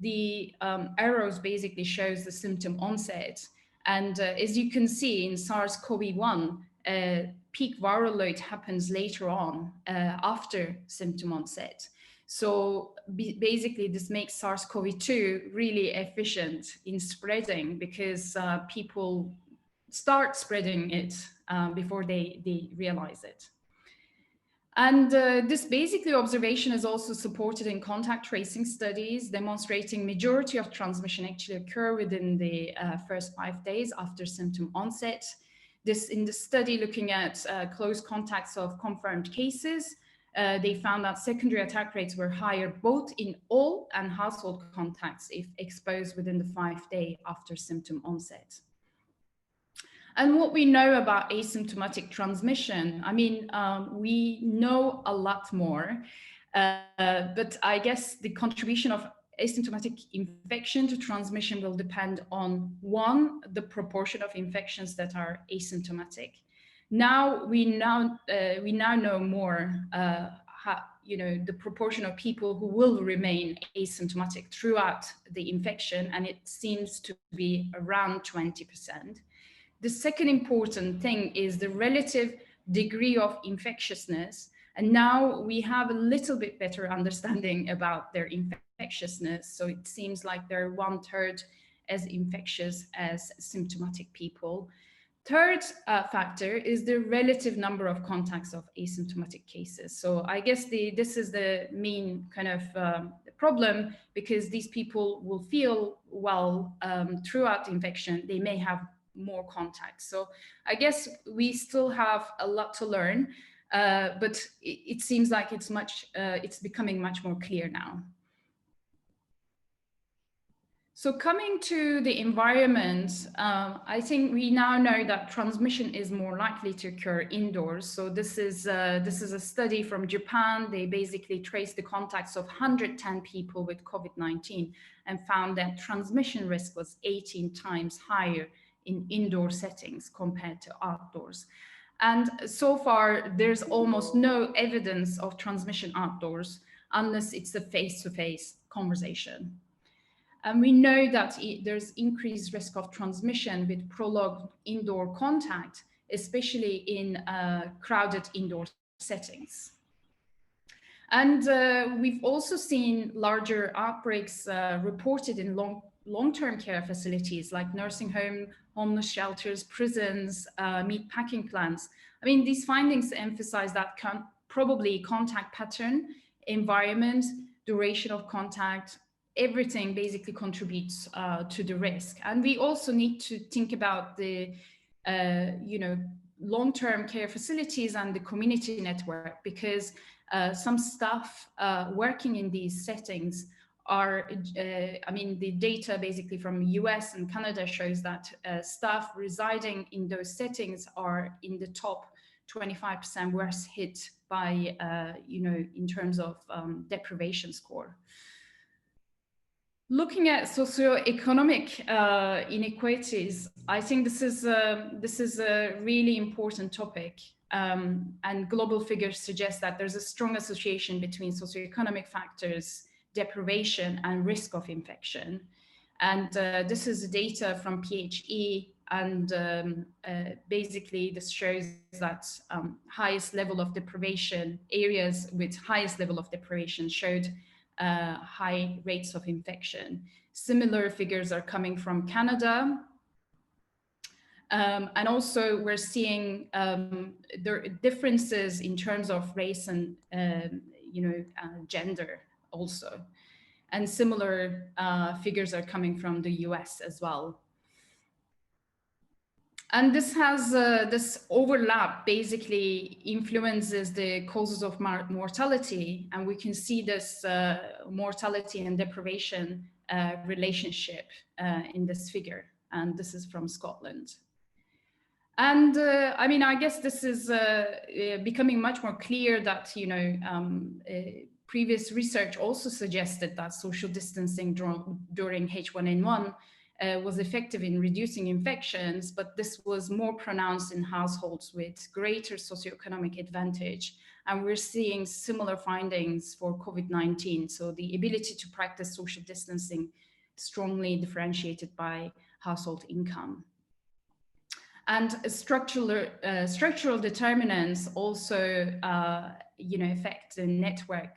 The arrows basically shows the symptom onset. And as you can see in SARS-CoV-1, peak viral load happens later on after symptom onset. So basically this makes SARS-CoV-2 really efficient in spreading because people start spreading it before they realize it. And this basically observation is also supported in contact tracing studies demonstrating majority of transmission actually occur within the first 5 days after symptom onset. This in the study looking at close contacts of confirmed cases, they found that secondary attack rates were higher both in all and household contacts if exposed within the 5 days after symptom onset. And what we know about asymptomatic transmission, I mean, we know a lot more, but I guess the contribution of asymptomatic infection to transmission will depend on, one, the proportion of infections that are asymptomatic. Now we now know more, the proportion of people who will remain asymptomatic throughout the infection, and it seems to be around 20%. The second important thing is the relative degree of infectiousness. And now we have a little bit better understanding about their infectiousness. So it seems like they're 1/3 as infectious as symptomatic people. Third factor is the relative number of contacts of asymptomatic cases. So I guess this is the main kind of problem, because these people will feel well throughout the infection. They may have more contacts. So I guess we still have a lot to learn, but it seems like it's becoming much more clear now. So coming to the environment, I think we now know that transmission is more likely to occur indoors. So this is a study from Japan. They basically traced the contacts of 110 people with COVID-19 and found that transmission risk was 18 times higher in indoor settings compared to outdoors. And so far, there's almost no evidence of transmission outdoors unless it's a face-to-face conversation. And we know that there's increased risk of transmission with prolonged indoor contact, especially in crowded indoor settings. And we've also seen larger outbreaks reported in long-term care facilities like nursing home, homeless shelters, prisons, meat packing plants. I mean, these findings emphasize that probably contact pattern, environment, duration of contact, everything basically contributes to the risk. And we also need to think about the, long-term care facilities and the community network, because some staff working in these settings are, the data basically from US and Canada shows that staff residing in those settings are in the top 25% worst hit by, in terms of deprivation score. Looking at socioeconomic inequities, I think this is a really important topic, and global figures suggest that there's a strong association between socioeconomic factors, deprivation, and risk of infection. And this is data from PHE, and basically this shows that highest level of deprivation, areas with highest level of deprivation showed high rates of infection. Similar figures are coming from Canada. And also we're seeing there are differences in terms of race and gender also. And similar figures are coming from the US as well. And this has this overlap basically influences the causes of mortality, and we can see this mortality and deprivation relationship in this figure, and this is from Scotland. And I guess this is becoming much more clear that previous research also suggested that social distancing during H1N1 was effective in reducing infections, but this was more pronounced in households with greater socioeconomic advantage. And we're seeing similar findings for COVID-19. So the ability to practice social distancing strongly differentiated by household income. And structural determinants also affect the network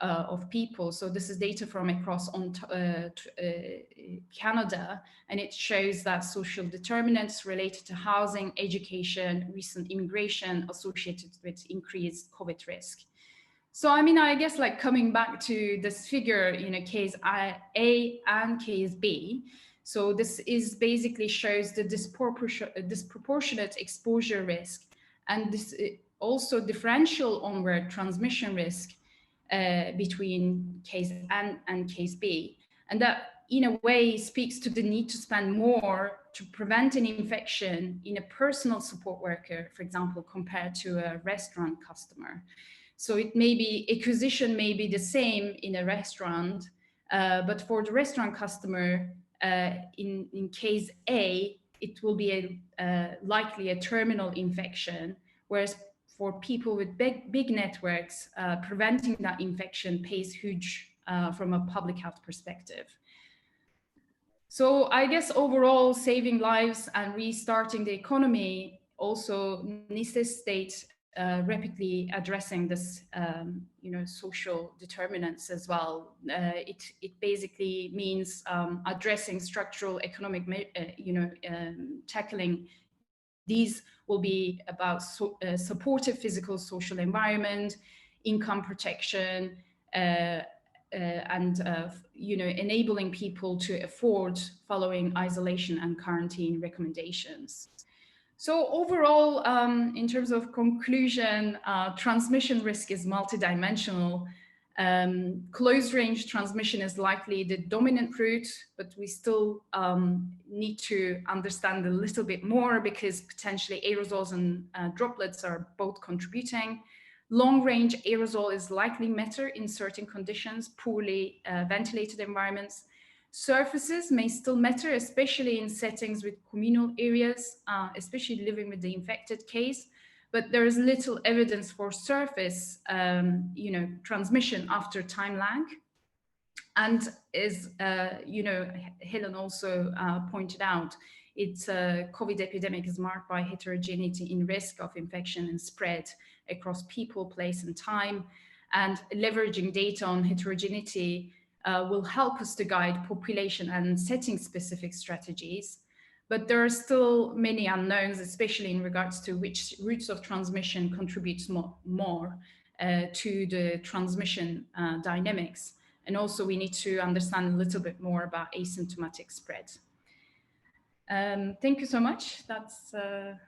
of people. So this is data from across Canada, and it shows that social determinants related to housing, education, recent immigration associated with increased COVID risk. So I guess like coming back to this figure, case A and case B. So this is basically shows the disproportionate exposure risk, and this also differential onward transmission risk between case A and case B. And that in a way speaks to the need to spend more to prevent an infection in a personal support worker, for example, compared to a restaurant customer. So it may be, acquisition may be the same in a restaurant, but for the restaurant customer, in case A, it will be likely a terminal infection, whereas for people with big networks, preventing that infection pays huge from a public health perspective. So I guess overall, saving lives and restarting the economy also necessitate rapidly addressing this, social determinants as well. It basically means addressing structural economic, tackling. These will be about supportive physical social environment, income protection, and enabling people to afford following isolation and quarantine recommendations. So overall, in terms of conclusion, transmission risk is multidimensional. Close range transmission is likely the dominant route, but we still need to understand a little bit more, because potentially aerosols and droplets are both contributing. Long range aerosol is likely matter in certain conditions, poorly ventilated environments. Surfaces may still matter, especially in settings with communal areas, especially living with the infected case. But there is little evidence for surface, transmission after time lag. And as Helen also pointed out, its COVID epidemic is marked by heterogeneity in risk of infection and spread across people, place, and time. And leveraging data on heterogeneity will help us to guide population and setting-specific strategies. But there are still many unknowns, especially in regards to which routes of transmission contributes more. to the transmission dynamics. And also we need to understand a little bit more about asymptomatic spread. Thank you so much. That's the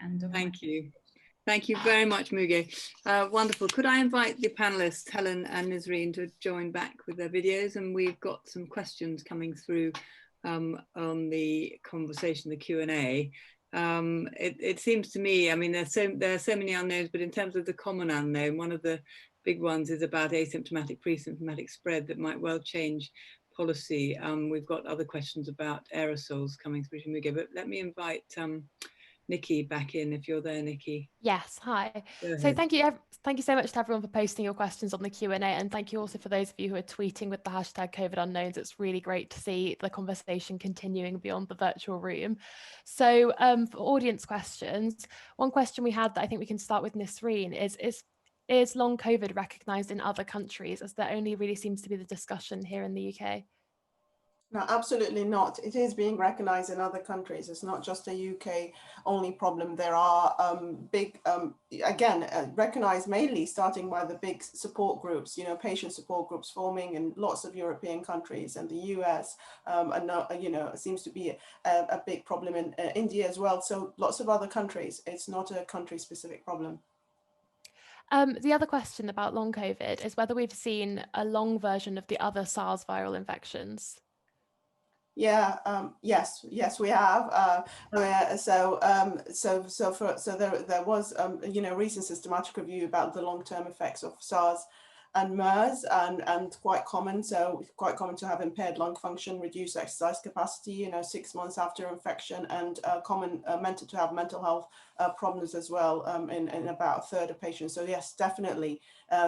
end of Thank you. Thank you very much, Muge. Wonderful. Could I invite the panelists, Helen and Nisreen, to join back with their videos? And we've got some questions coming through on the conversation, the Q&A. It seems to me, I mean, there are so many unknowns, but in terms of the common unknown, one of the big ones is about asymptomatic, pre-symptomatic spread that might well change policy. We've got other questions about aerosols coming through to Muge, but let me invite Nikki back in, if you're there, Nikki. Yes, hi. So thank you so much to everyone for posting your questions on the Q&A, and thank you also for those of you who are tweeting with the hashtag #COVIDunknowns. It's really great to see the conversation continuing beyond the virtual room. So for audience questions, one question we had that I think we can start with Nisreen is long COVID recognised in other countries, as there only really seems to be the discussion here in the UK? No, absolutely not. It is being recognized in other countries. It's not just a UK only problem. There are big, recognized mainly starting by the big support groups, you know, patient support groups forming in lots of European countries, and the US, seems to be a big problem in India as well. So lots of other countries. It's not a country specific problem. The other question about long COVID is whether we've seen a long version of the other SARS viral infections. Yeah, yes, we have. There was, recent systematic review about the long-term effects of SARS and MERS, and quite common. So it's quite common to have impaired lung function, reduced exercise capacity, 6 months after infection, and common to have mental health problems as well in about a third of patients. So yes, definitely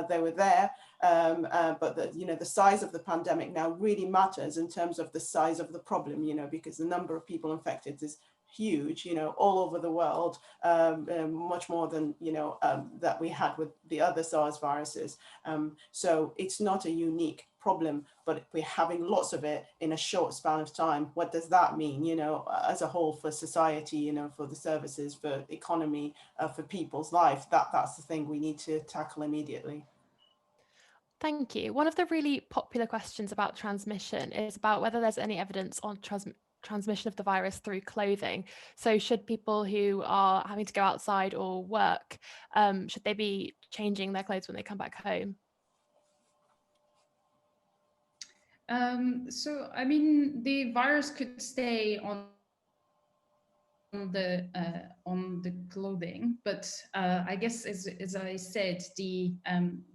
they were there. But the size of the pandemic now really matters in terms of the size of the problem, because the number of people infected is huge, all over the world, much more than, that we had with the other SARS viruses. So it's not a unique problem, but we're having lots of it in a short span of time. What does that mean, as a whole for society, for the services, for economy, for people's life? That's the thing we need to tackle immediately. Thank you. One of the really popular questions about transmission is about whether there's any evidence on transmission of the virus through clothing. So should people who are having to go outside or work, should they be changing their clothes when they come back home? So, I mean, the virus could stay on the clothing, but I guess as I said, the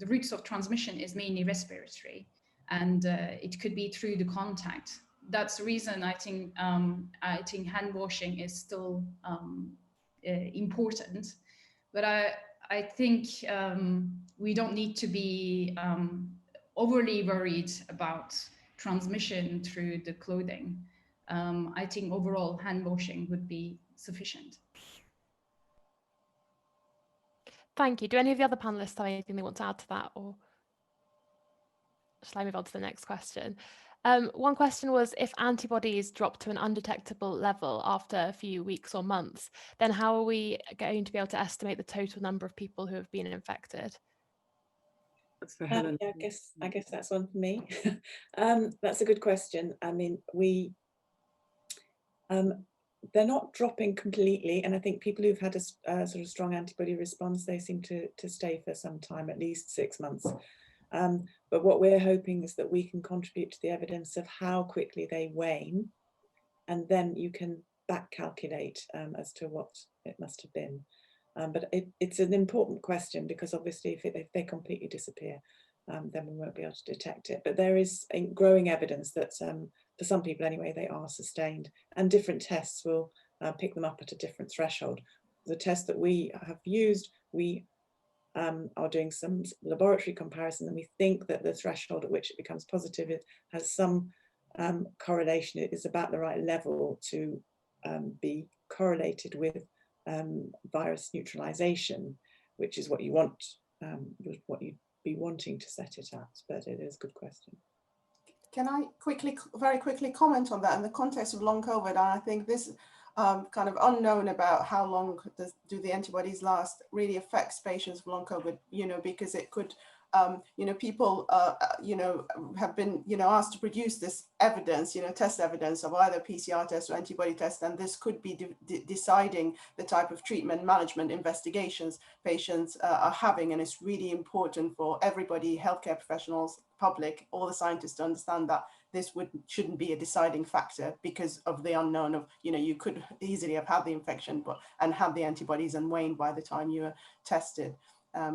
routes of transmission is mainly respiratory, and it could be through the contact. That's the reason I think hand washing is still important, but I think we don't need to be overly worried about transmission through the clothing. I think overall hand washing would be sufficient. Thank you. Do any of the other panelists have anything they want to add to that, or shall I move on to the next question? One question was, if antibodies drop to an undetectable level after a few weeks or months, then how are we going to be able to estimate the total number of people who have been infected? That's for Helen. Yeah, I guess that's one for me. That's a good question. I mean, they're not dropping completely, and I think people who've had a sort of strong antibody response, they seem to stay for some time, at least 6 months. But what we're hoping is that we can contribute to the evidence of how quickly they wane, and then you can back calculate as to what it must have been. But it's an important question, because obviously if they completely disappear, then we won't be able to detect it. But there is growing evidence that for some people anyway, they are sustained, and different tests will pick them up at a different threshold. The test that we have used, we are doing some laboratory comparison, and we think that the threshold at which it becomes positive, it has some correlation. It is about the right level to be correlated with virus neutralization, which is what you want, what you'd be wanting to set it at. But it is a good question. Can I very quickly comment on that in the context of long COVID? And I think this, kind of unknown about how long do the antibodies last really affects patients with long COVID, because it could, people, have been, asked to produce this evidence, test evidence of either PCR test or antibody test, and this could be deciding the type of treatment management investigations patients are having. And it's really important for everybody, healthcare professionals, public, all the scientists, to understand that this shouldn't be a deciding factor because of the unknown of, you could easily have had the infection and had the antibodies and waned by the time you were tested.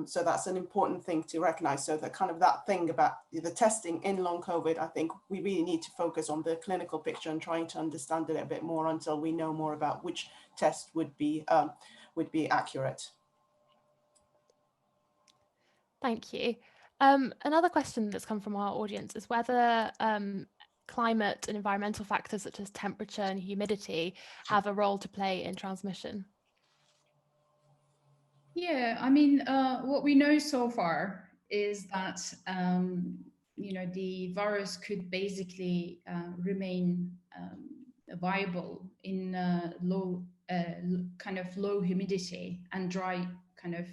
So that's an important thing to recognize. So that thing about the testing in long COVID, I think we really need to focus on the clinical picture and trying to understand it a bit more until we know more about which test would be accurate. Thank you. Another question that's come from our audience is whether climate and environmental factors such as temperature and humidity have a role to play in transmission. Yeah, I mean, what we know so far is that, the virus could basically remain viable in low humidity and dry kind of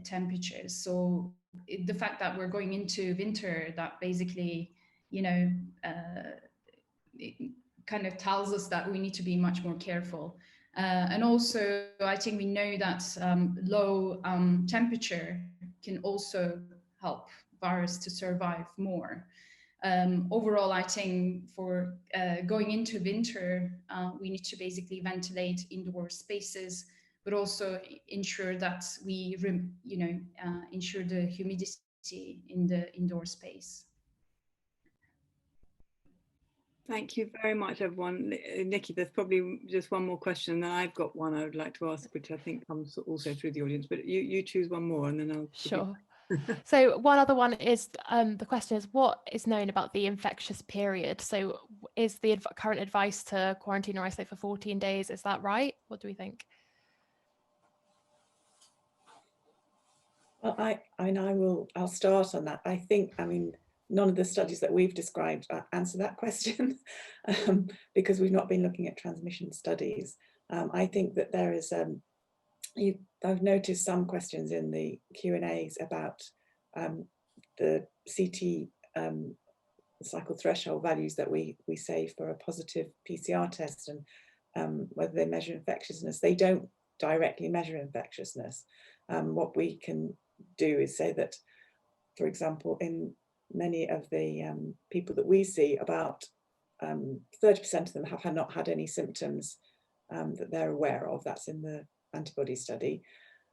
temperatures. So the fact that we're going into winter, that basically, it kind of tells us that we need to be much more careful. And also, I think we know that low temperature can also help virus to survive more. Overall, I think for going into winter, we need to basically ventilate indoor spaces, but also ensure that we, ensure the humidity in the indoor space. Thank you very much, everyone. Nikki, there's probably just one more question, and then I've got one I would like to ask, which I think comes also through the audience, but you choose one more and then I'll... Sure. So one other one is, the question is, what is known about the infectious period? So is the current advice to quarantine or isolate for 14 days, is that right? What do we think? Well, I'll start on that. I think, none of the studies that we've described answer that question because we've not been looking at transmission studies. I think that there is, I've noticed some questions in the Q&As about the CT cycle threshold values that we say for a positive PCR test and whether they measure infectiousness. They don't directly measure infectiousness. What we can do is say that, for example, in many of the people that we see, about 30% of them have not had any symptoms that they're aware of. That's in the antibody study.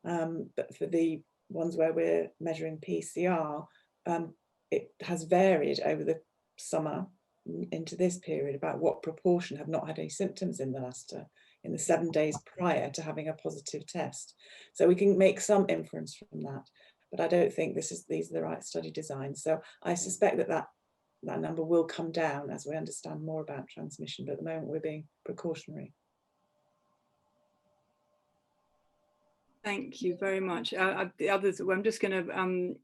But for the ones where we're measuring PCR, it has varied over the summer into this period about what proportion have not had any symptoms in the 7 days prior to having a positive test. So we can make some inference from that. But I don't think these are the right study designs. So I suspect that number will come down as we understand more about transmission, but at the moment we're being precautionary. Thank you very much. The others, I'm just going to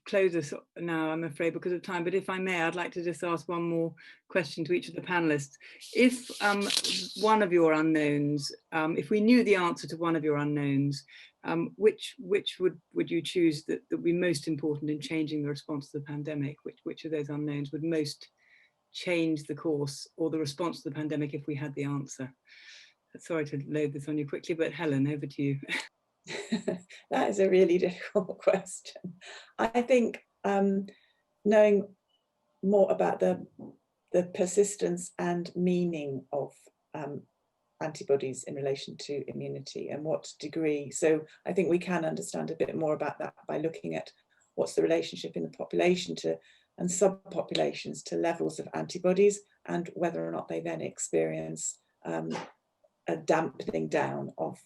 close this now, I'm afraid, because of time. But if I may, I'd like to just ask one more question to each of the panelists. If one of your unknowns, if we knew the answer to one of your unknowns, which would you choose that would be most important in changing the response to the pandemic? Which of those unknowns would most change the course or the response to the pandemic if we had the answer? Sorry to load this on you quickly, but Helen, over to you. That is a really difficult question. I think knowing more about the persistence and meaning of antibodies in relation to immunity and what degree. So I think we can understand a bit more about that by looking at what's the relationship in the population and subpopulations to levels of antibodies, and whether or not they then experience a dampening down of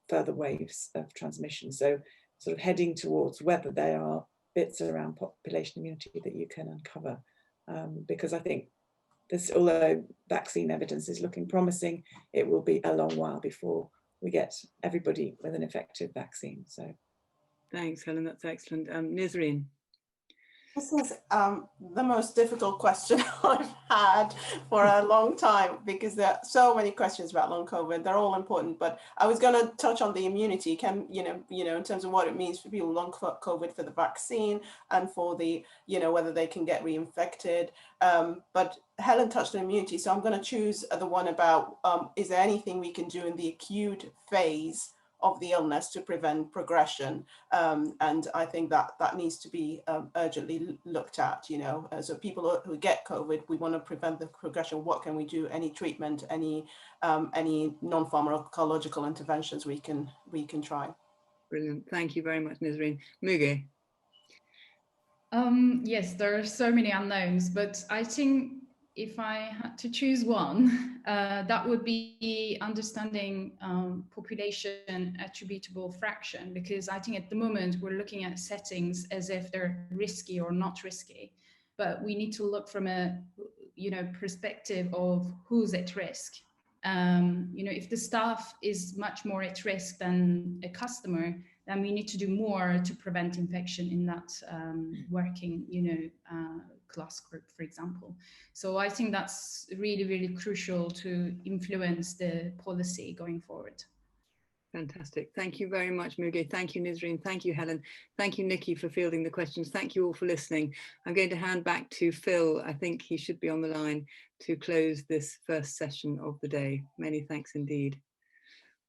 further waves of transmission. So sort of heading towards whether there are bits around population immunity that you can uncover. Because I think although vaccine evidence is looking promising, it will be a long while before we get everybody with an effective vaccine. So thanks, Helen, that's excellent. Nisreen. This is the most difficult question I've had for a long time, because there are so many questions about long COVID. They're all important, but I was going to touch on the immunity. In terms of what it means for people with long COVID for the vaccine and for the, whether they can get reinfected. But Helen touched on immunity, so I'm going to choose the one about is there anything we can do in the acute phase of the illness to prevent progression, and I think that needs to be urgently looked at. So people who get COVID, we want to prevent the progression. What can we do? Any treatment, any non-pharmacological interventions we can try. Brilliant. Thank you very much, Nisreen. Muge. Yes, there are so many unknowns, but I think if I had to choose one, that would be understanding population attributable fraction, because I think at the moment we're looking at settings as if they're risky or not risky, but we need to look from a perspective of who's at risk. If the staff is much more at risk than a customer, then we need to do more to prevent infection in that working, class group, for example. So I think that's really, really crucial to influence the policy going forward. Fantastic. Thank you very much, Muge. Thank you, Nisreen. Thank you, Helen. Thank you, Nikki, for fielding the questions. Thank you all for listening. I'm going to hand back to Phil. I think he should be on the line to close this first session of the day. Many thanks indeed.